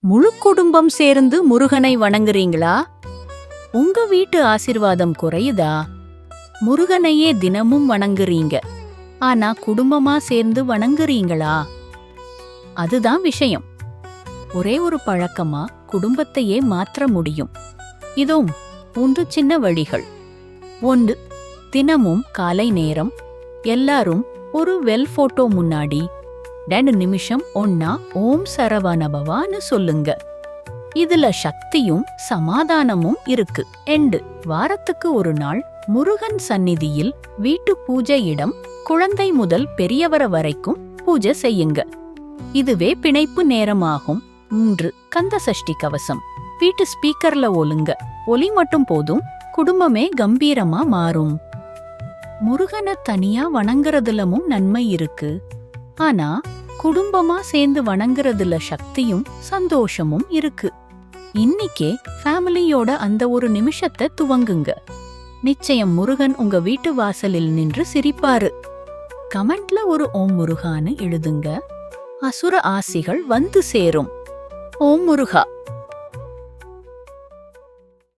முழு குடும்பம் சேர்ந்து முருகனை வணங்குறீங்களா? உங்க வீட்டு ஆசிர்வாதம் குறையுதா? முருகனையே தினமும் வணங்குறீங்க, ஆனா குடும்பமா சேர்ந்து வணங்குறீங்களா? அதுதான் விஷயம். ஒரே ஒரு பழக்கமா குடும்பத்தையே மாற்ற முடியும். இதோ 3 சின்ன வழிகள். 1. தினமும் காலை நேரம் எல்லாரும் ஒரு வெல் போட்டோ முன்னாடி 2 நிமிஷம் ஒன்னா ஓம் சரவணபவான்னு சொல்லுங்க. இதுல சக்தியும் சமாதானமும் இருக்கு. 2. வாரத்துக்கு ஒரு நாள் முருகன் சந்நிதியில் வீட்டு பூஜை இடம் குழந்தை முதல் பெரியவர வரைக்கும் பூஜை செய்யுங்க. இதுவே பிணைப்பு நேரமாகும். 3. கந்த சஷ்டி கவசம் வீட்டு ஸ்பீக்கர்ல ஒலுங்க. ஒலி மட்டும் போதும், குடும்பமே கம்பீரமா மாறும். முருகனை தனியா வணங்குறதுலமும் நன்மை இருக்கு, ஆனா குடும்பமா சேர்ந்து வணங்குறதுல சக்தியும் சந்தோஷமும் இருக்கு. இன்னிக்கே ஃபேமிலியோட அந்த ஒரு நிமிஷத்தை துவங்குங்க. நிச்சயம் முருகன் உங்க வீட்டு வாசலில் நின்று சிரிப்பாரு. கமெண்ட்ல ஒரு ஓம் முருகான்னு எழுதுங்க. அசுர ஆசிகள் வந்து சேரும். ஓம் முருகா.